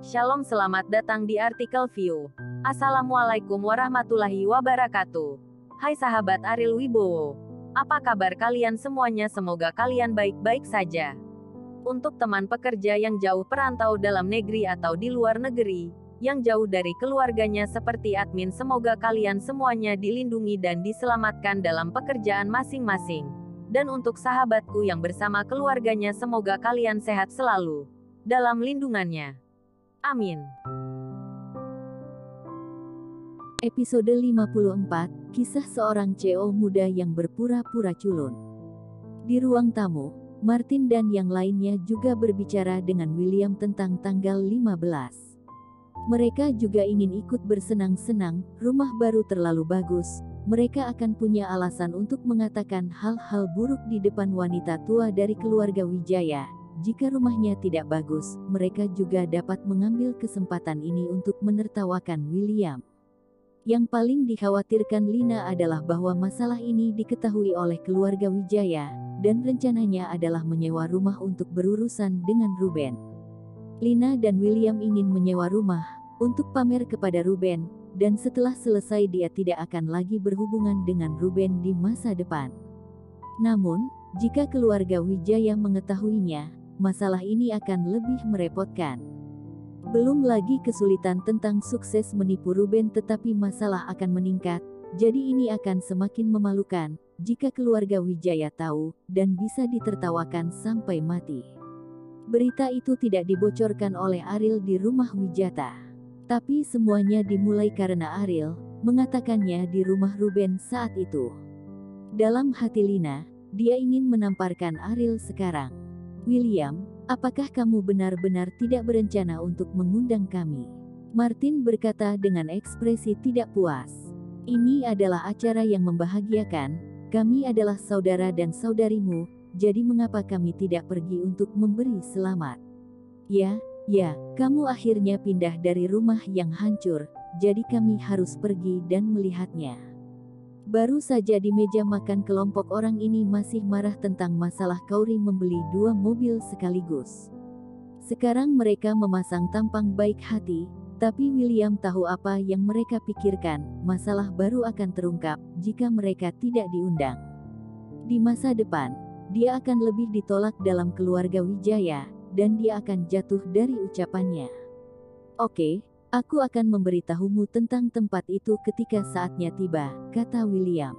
Shalom, selamat datang di artikel View. Assalamualaikum warahmatullahi wabarakatuh. Hai sahabat Ariel Wibowo. Apa kabar kalian semuanya? Semoga kalian baik-baik saja. Untuk teman pekerja yang jauh perantau dalam negeri atau di luar negeri, yang jauh dari keluarganya seperti admin, semoga kalian semuanya dilindungi dan diselamatkan dalam pekerjaan masing-masing. Dan untuk sahabatku yang bersama keluarganya, semoga kalian sehat selalu dalam lindungannya. Amin. Episode 54, Kisah Seorang CEO Muda yang Berpura-pura Culun. Di ruang tamu, Martin dan yang lainnya juga berbicara dengan William tentang tanggal 15. Mereka juga ingin ikut bersenang-senang, rumah baru terlalu bagus. Mereka akan punya alasan untuk mengatakan hal-hal buruk di depan wanita tua dari keluarga Wijaya. Jika rumahnya tidak bagus, mereka juga dapat mengambil kesempatan ini untuk menertawakan William. Yang paling dikhawatirkan Lina adalah bahwa masalah ini diketahui oleh keluarga Wijaya, dan rencananya adalah menyewa rumah untuk berurusan dengan Ruben. Lina dan William ingin menyewa rumah untuk pamer kepada Ruben, dan setelah selesai dia tidak akan lagi berhubungan dengan Ruben di masa depan. Namun, jika keluarga Wijaya mengetahuinya, masalah ini akan lebih merepotkan. Belum lagi kesulitan tentang sukses menipu Ruben, tetapi masalah akan meningkat, jadi ini akan semakin memalukan jika keluarga Wijaya tahu, dan bisa ditertawakan sampai mati. Berita itu tidak dibocorkan oleh Ariel di rumah Wijata. Tapi semuanya dimulai karena Ariel mengatakannya di rumah Ruben saat itu. Dalam hati Lina, dia ingin menamparkan Ariel sekarang. William, apakah kamu benar-benar tidak berencana untuk mengundang kami? Martin berkata dengan ekspresi tidak puas. Ini adalah acara yang membahagiakan, kami adalah saudara dan saudarimu, jadi mengapa kami tidak pergi untuk memberi selamat? Ya, kamu akhirnya pindah dari rumah yang hancur, jadi kami harus pergi dan melihatnya. Baru saja di meja makan kelompok orang ini masih marah tentang masalah Kauri membeli 2 mobil sekaligus. Sekarang mereka memasang tampang baik hati, tapi William tahu apa yang mereka pikirkan, masalah baru akan terungkap jika mereka tidak diundang. Di masa depan, dia akan lebih ditolak dalam keluarga Wijaya, dan dia akan jatuh dari ucapannya. Oke, aku akan memberitahumu tentang tempat itu ketika saatnya tiba, kata William.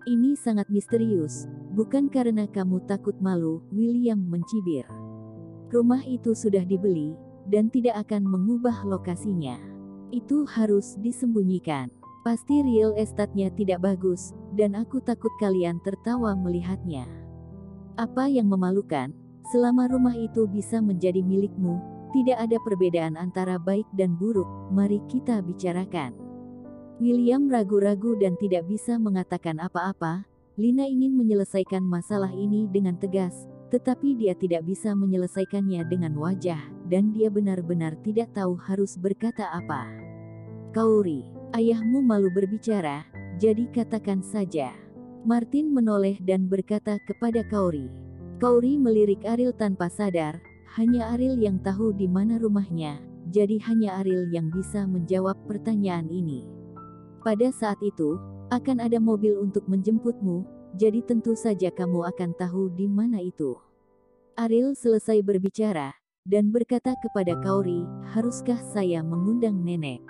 Ini sangat misterius, bukan karena kamu takut malu, William mencibir. Rumah itu sudah dibeli, dan tidak akan mengubah lokasinya. Itu harus disembunyikan. Pasti real estate-nya tidak bagus, dan aku takut kalian tertawa melihatnya. Apa yang memalukan? Selama rumah itu bisa menjadi milikmu, tidak ada perbedaan antara baik dan buruk, mari kita bicarakan. William ragu-ragu dan tidak bisa mengatakan apa-apa. Lina ingin menyelesaikan masalah ini dengan tegas, tetapi dia tidak bisa menyelesaikannya dengan wajah, dan dia benar-benar tidak tahu harus berkata apa. Kauri, ayahmu malu berbicara, jadi katakan saja. Martin menoleh dan berkata kepada Kauri. Kauri melirik Ariel tanpa sadar, hanya Ariel yang tahu di mana rumahnya, jadi hanya Ariel yang bisa menjawab pertanyaan ini. Pada saat itu, akan ada mobil untuk menjemputmu, jadi tentu saja kamu akan tahu di mana itu. Ariel selesai berbicara, dan berkata kepada Kauri, haruskah saya mengundang nenek?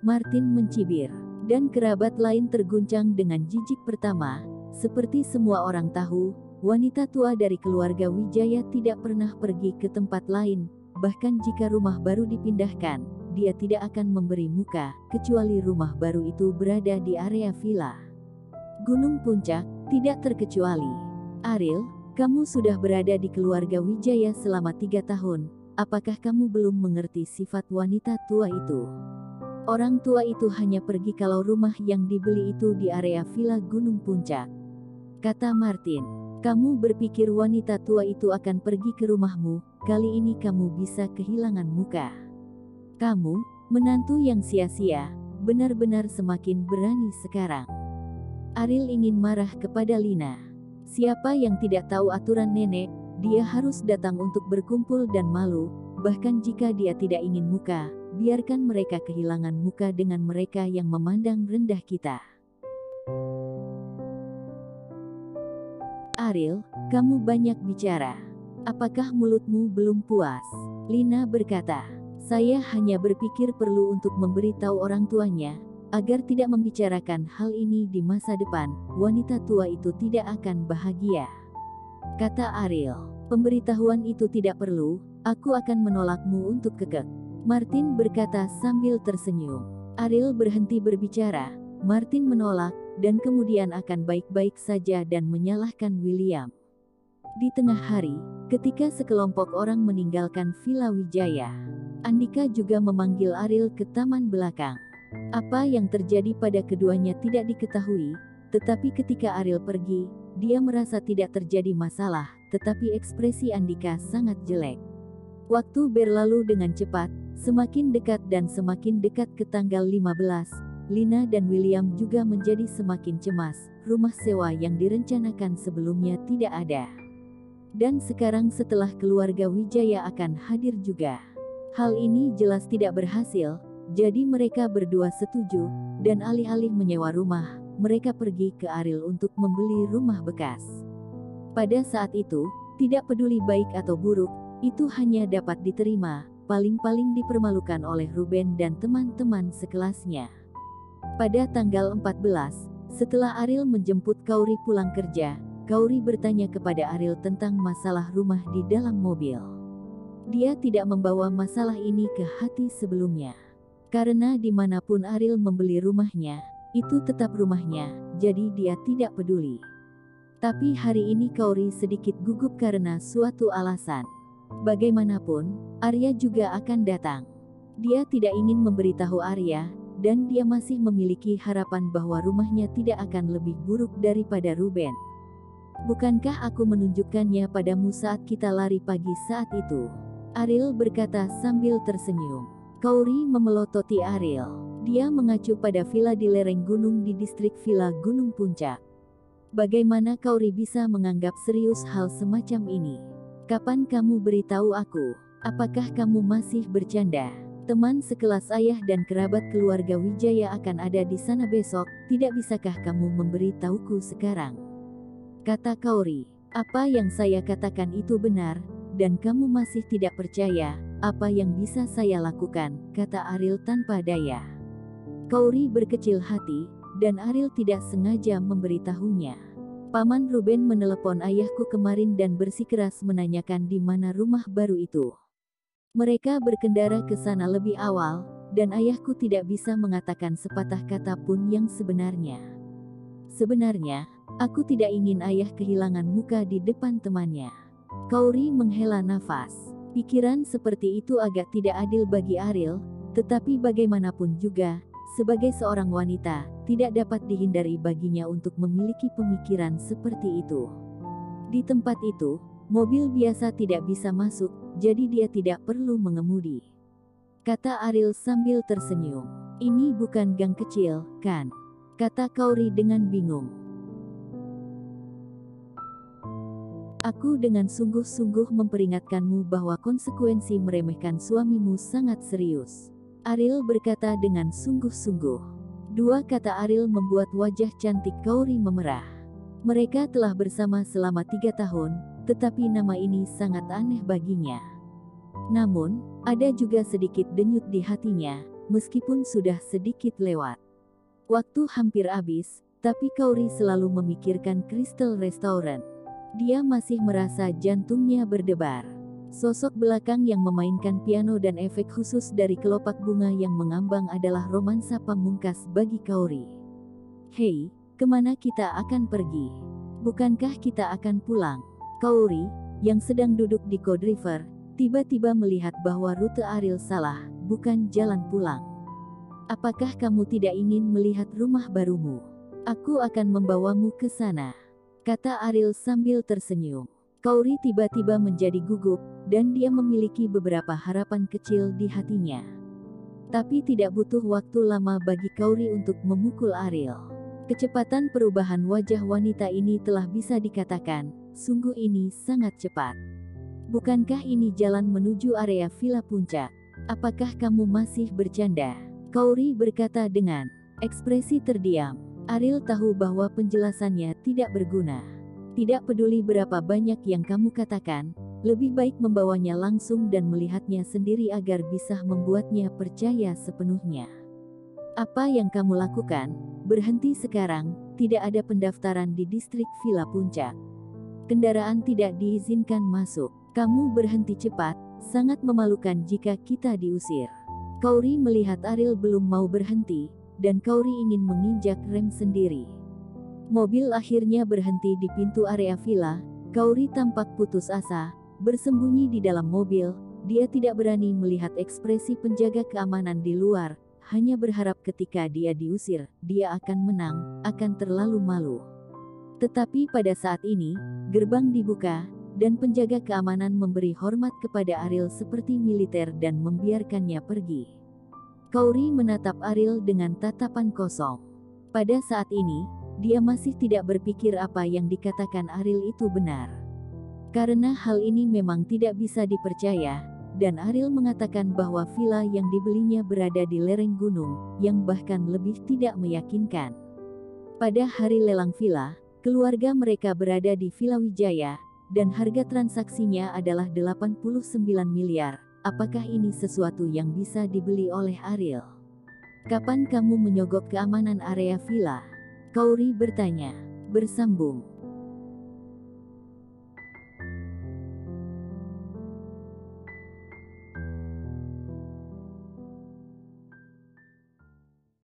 Martin mencibir, dan kerabat lain terguncang dengan jijik pertama, seperti semua orang tahu, wanita tua dari keluarga Wijaya tidak pernah pergi ke tempat lain, bahkan jika rumah baru dipindahkan, dia tidak akan memberi muka, kecuali rumah baru itu berada di area villa. Gunung Puncak, tidak terkecuali. Ariel, kamu sudah berada di keluarga Wijaya selama 3 tahun, apakah kamu belum mengerti sifat wanita tua itu? Orang tua itu hanya pergi kalau rumah yang dibeli itu di area villa Gunung Puncak. Kata Martin. Kamu berpikir wanita tua itu akan pergi ke rumahmu, kali ini kamu bisa kehilangan muka. Kamu, menantu yang sia-sia, benar-benar semakin berani sekarang. Ariel ingin marah kepada Lina. Siapa yang tidak tahu aturan nenek, dia harus datang untuk berkumpul dan malu, bahkan jika dia tidak ingin muka, biarkan mereka kehilangan muka dengan mereka yang memandang rendah kita. Ariel, kamu banyak bicara. Apakah mulutmu belum puas? Lina berkata, saya hanya berpikir perlu untuk memberitahu orang tuanya, agar tidak membicarakan hal ini di masa depan, wanita tua itu tidak akan bahagia. Kata Ariel, pemberitahuan itu tidak perlu, aku akan menolakmu untuk kekek. Martin berkata sambil tersenyum. Ariel berhenti berbicara, Martin menolak, dan kemudian akan baik-baik saja dan menyalahkan William. Di tengah hari, ketika sekelompok orang meninggalkan Villa Wijaya, Andika juga memanggil Ariel ke taman belakang. Apa yang terjadi pada keduanya tidak diketahui, tetapi ketika Ariel pergi, dia merasa tidak terjadi masalah, tetapi ekspresi Andika sangat jelek. Waktu berlalu dengan cepat, semakin dekat dan semakin dekat ke tanggal 15, Lina dan William juga menjadi semakin cemas, rumah sewa yang direncanakan sebelumnya tidak ada. Dan sekarang setelah keluarga Wijaya akan hadir juga. Hal ini jelas tidak berhasil, jadi mereka berdua setuju, dan alih-alih menyewa rumah, mereka pergi ke Ariel untuk membeli rumah bekas. Pada saat itu, tidak peduli baik atau buruk, itu hanya dapat diterima, paling-paling dipermalukan oleh Ruben dan teman-teman sekelasnya. Pada tanggal 14, setelah Ariel menjemput Kauri pulang kerja, Kauri bertanya kepada Ariel tentang masalah rumah di dalam mobil. Dia tidak membawa masalah ini ke hati sebelumnya. Karena dimanapun Ariel membeli rumahnya, itu tetap rumahnya, jadi dia tidak peduli. Tapi hari ini Kauri sedikit gugup karena suatu alasan. Bagaimanapun, Arya juga akan datang. Dia tidak ingin memberitahu Arya, dan dia masih memiliki harapan bahwa rumahnya tidak akan lebih buruk daripada Ruben. Bukankah aku menunjukkannya padamu saat kita lari pagi saat itu? Ariel berkata sambil tersenyum. Kauri memelototi Ariel. Dia mengacu pada villa di lereng gunung di distrik Villa Gunung Puncak. Bagaimana Kauri bisa menganggap serius hal semacam ini? Kapan kamu beritahu aku? Apakah kamu masih bercanda? Teman sekelas ayah dan kerabat keluarga Wijaya akan ada di sana besok, tidak bisakah kamu memberitahuku sekarang? Kata Kauri, apa yang saya katakan itu benar, dan kamu masih tidak percaya, apa yang bisa saya lakukan, kata Ariel tanpa daya. Kauri berkecil hati, dan Ariel tidak sengaja memberitahunya. Paman Ruben menelepon ayahku kemarin dan bersikeras menanyakan di mana rumah baru itu. Mereka berkendara ke sana lebih awal, dan ayahku tidak bisa mengatakan sepatah kata pun yang sebenarnya. Sebenarnya, aku tidak ingin ayah kehilangan muka di depan temannya. Kauri menghela nafas. Pikiran seperti itu agak tidak adil bagi Ariel, tetapi bagaimanapun juga, sebagai seorang wanita, tidak dapat dihindari baginya untuk memiliki pemikiran seperti itu. Di tempat itu, mobil biasa tidak bisa masuk, jadi dia tidak perlu mengemudi. Kata Ariel sambil tersenyum. Ini bukan gang kecil, kan? Kata Kauri dengan bingung. Aku dengan sungguh-sungguh memperingatkanmu bahwa konsekuensi meremehkan suamimu sangat serius. Ariel berkata dengan sungguh-sungguh. Dua kata Ariel membuat wajah cantik Kauri memerah. Mereka telah bersama selama 3 tahun, tetapi nama ini sangat aneh baginya. Namun, ada juga sedikit denyut di hatinya, meskipun sudah sedikit lewat. Waktu hampir habis, tapi Kauri selalu memikirkan Crystal Restaurant. Dia masih merasa jantungnya berdebar. Sosok belakang yang memainkan piano dan efek khusus dari kelopak bunga yang mengambang adalah romansa pamungkas bagi Kauri. Hei, kemana kita akan pergi? Bukankah kita akan pulang? Kauri, yang sedang duduk di Code River, tiba-tiba melihat bahwa rute Ariel salah, bukan jalan pulang. Apakah kamu tidak ingin melihat rumah barumu? Aku akan membawamu ke sana, kata Ariel sambil tersenyum. Kauri tiba-tiba menjadi gugup, dan dia memiliki beberapa harapan kecil di hatinya. Tapi tidak butuh waktu lama bagi Kauri untuk memukul Ariel. Kecepatan perubahan wajah wanita ini telah bisa dikatakan, sungguh ini sangat cepat. Bukankah ini jalan menuju area Villa Puncak? Apakah kamu masih bercanda? Kauri berkata dengan ekspresi terdiam. Ariel tahu bahwa penjelasannya tidak berguna. Tidak peduli berapa banyak yang kamu katakan, lebih baik membawanya langsung dan melihatnya sendiri agar bisa membuatnya percaya sepenuhnya. Apa yang kamu lakukan? Berhenti sekarang, tidak ada pendaftaran di distrik Villa Puncak. Kendaraan tidak diizinkan masuk. Kamu berhenti cepat, sangat memalukan jika kita diusir. Kauri melihat Ariel belum mau berhenti, dan Kauri ingin menginjak rem sendiri. Mobil akhirnya berhenti di pintu area villa. Kauri tampak putus asa, bersembunyi di dalam mobil. Dia tidak berani melihat ekspresi penjaga keamanan di luar, hanya berharap ketika dia diusir, dia akan menang, akan terlalu malu. Tetapi pada saat ini, gerbang dibuka, dan penjaga keamanan memberi hormat kepada Ariel seperti militer dan membiarkannya pergi. Kauri menatap Ariel dengan tatapan kosong. Pada saat ini, dia masih tidak berpikir apa yang dikatakan Ariel itu benar. Karena hal ini memang tidak bisa dipercaya, dan Ariel mengatakan bahwa villa yang dibelinya berada di lereng gunung, yang bahkan lebih tidak meyakinkan. Pada hari lelang villa, keluarga mereka berada di Villa Wijaya, dan harga transaksinya adalah 89 miliar. Apakah ini sesuatu yang bisa dibeli oleh Ariel? Kapan kamu menyogok keamanan area villa? Kauri bertanya. Bersambung.